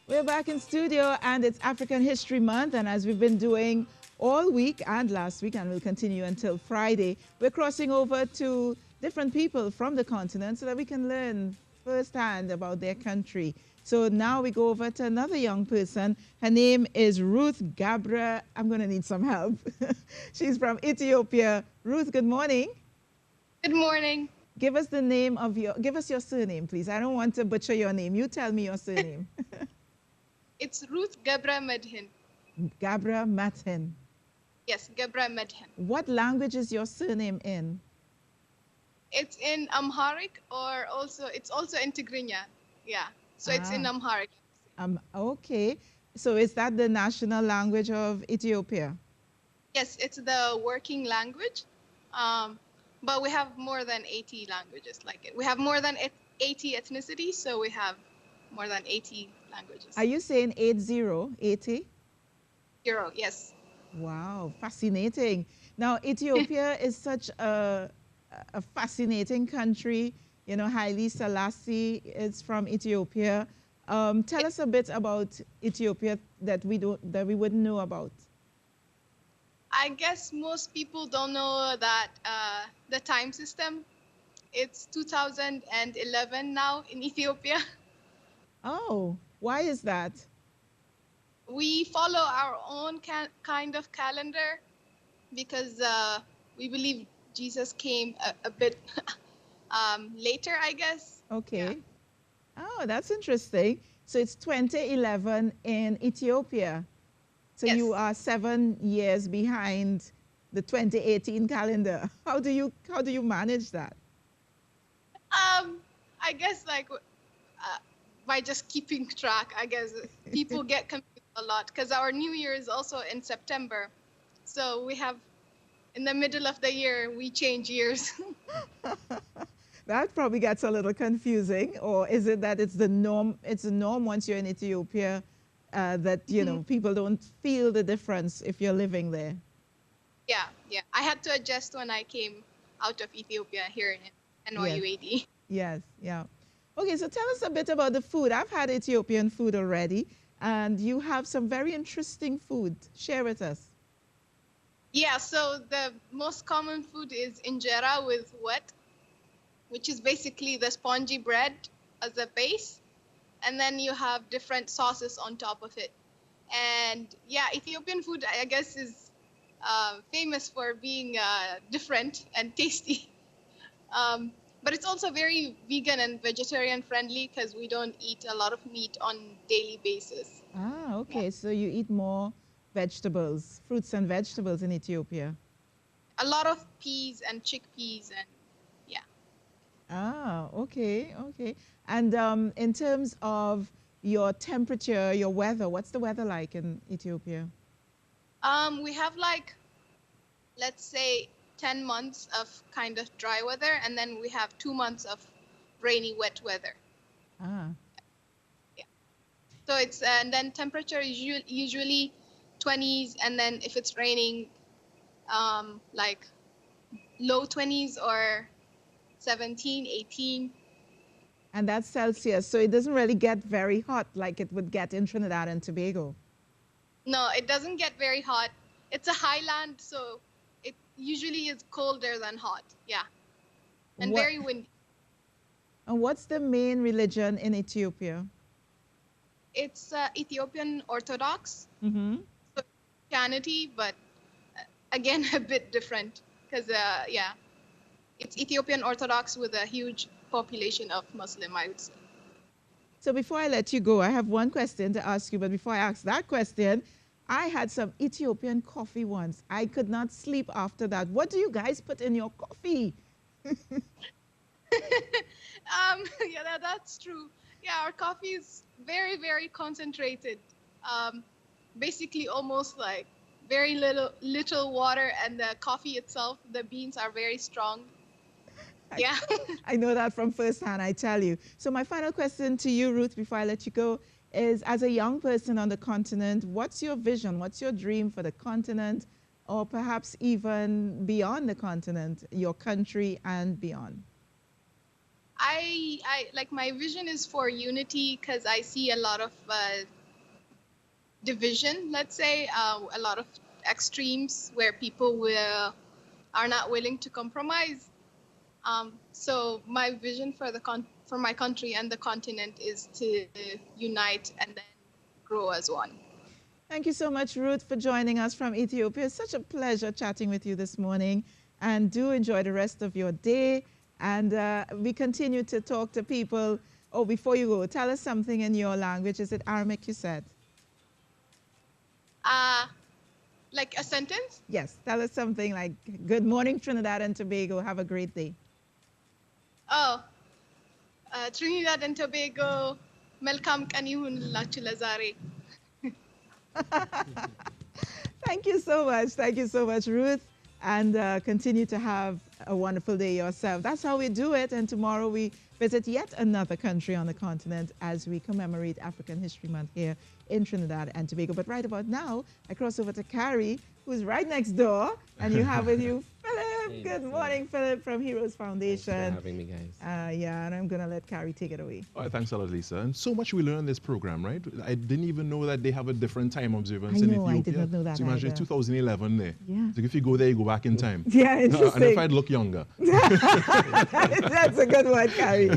We're back in studio and it's African History Month, and as we've been doing all week and last week and we'll continue until Friday, we're crossing over to different people from the continent so that we can learn firsthand about their country. So now we go over to another young person. Her name is Ruth Gabra. I'm going to need some help. She's from Ethiopia. Ruth, good morning. Good morning. Give us give us your surname, please. I don't want to butcher your name. You tell me your surname. It's Ruth Gebra Medhin. Gabra Matin. Yes, Gebra Medhin. What language is your surname in? It's in Amharic it's also in Tigrinya. Yeah. So it's in Amharic. Okay. So is that the national language of Ethiopia? Yes, it's the working language. But we have more than 80 languages like it. We have more than 80 ethnicities, so we have more than 80 languages. Are you saying 80? 80? Euro, yes. Wow, fascinating. Now, Ethiopia is such a fascinating country. You know, Haile Selassie is from Ethiopia. Tell us a bit about Ethiopia that we wouldn't know about. I guess most people don't know that the time system, it's 2011 now in Ethiopia. Oh, why is that? We follow our own kind of calendar because we believe Jesus came a bit later, I guess. Okay. Yeah. Oh, that's interesting. So it's 2011 in Ethiopia. So yes. You are 7 years behind the 2018 calendar. How do you manage that? I guess like by just keeping track. I guess people get confused a lot because our New Year is also in September, so we have in the middle of the year we change years. That probably gets a little confusing, or is it that it's the norm? It's the norm once you're in Ethiopia that people don't feel the difference if you're living there. Yeah. I had to adjust when I came out of Ethiopia here in NYUAD. Yes. Yeah. Okay, so tell us a bit about the food. I've had Ethiopian food already, and you have some very interesting food. Share with us. Yeah, so the most common food is injera with wet, which is basically the spongy bread as a base. And then you have different sauces on top of it. And yeah, Ethiopian food, I guess, is famous for being different and tasty. But it's also very vegan and vegetarian friendly because we don't eat a lot of meat on daily basis. Ah, okay. Yeah. So you eat more vegetables, fruits and vegetables in Ethiopia. A lot of peas and chickpeas and yeah. Ah, okay. And in terms of your temperature, your weather, what's the weather like in Ethiopia? We have like, let's say 10 months of kind of dry weather, and then we have 2 months of rainy, wet weather. Ah. Yeah. So it's, and then temperature is usually 20s, and then if it's raining, like low 20s or 17, 18. And that's Celsius, so it doesn't really get very hot like it would get in Trinidad and Tobago. No, it doesn't get very hot. It's a highland, so it usually is colder than hot. Yeah. And very windy. And what's the main religion in Ethiopia? It's Ethiopian Orthodox. Mm-hmm. So Christianity, but again, a bit different because, yeah, it's Ethiopian Orthodox with a huge population of Muslim, I would say. So before I let you go, I have one question to ask you. But before I ask that question, I had some Ethiopian coffee once. I could not sleep after that. What do you guys put in your coffee? Yeah, that's true. Yeah, our coffee is very, very concentrated. Basically, almost like very little water, and the coffee itself, the beans are very strong. Yeah. I know that from firsthand, I tell you. So my final question to you, Ruth, before I let you go, is as a young person on the continent, what's your vision? What's your dream for the continent, or perhaps even beyond the continent, your country and beyond? I like, my vision is for unity because I see a lot of division, let's say, a lot of extremes where people are not willing to compromise. So my vision for my country and the continent is to unite and then grow as one. Thank you so much, Ruth, for joining us from Ethiopia. It's such a pleasure chatting with you this morning. And do enjoy the rest of your day. And we continue to talk to people. Oh, before you go, tell us something in your language. Is it Aramaic you said? Like a sentence? Yes, tell us something like, good morning, Trinidad and Tobago. Have a great day. Oh, Trinidad and Tobago, melkam kan ihunlachu lazare. Thank you so much. Thank you so much, Ruth. And continue to have a wonderful day yourself. That's how we do it. And tomorrow we visit yet another country on the continent as we commemorate African History Month here in Trinidad and Tobago. But right about now, I cross over to Carrie, who's right next door. And you have with you Philip. Hey, Good morning, Philip from Heroes Foundation. Thanks for having me, guys. Yeah, and I'm going to let Carrie take it away. All right, thanks a lot, Lisa. And so much we learned in this program, right? I didn't even know that they have a different time observance I in know, Ethiopia. I did not know that So imagine either. 2011 there. Yeah. So if you go there, you go back in time. Yeah, interesting. And if I'd look younger. That's a good one, Carrie.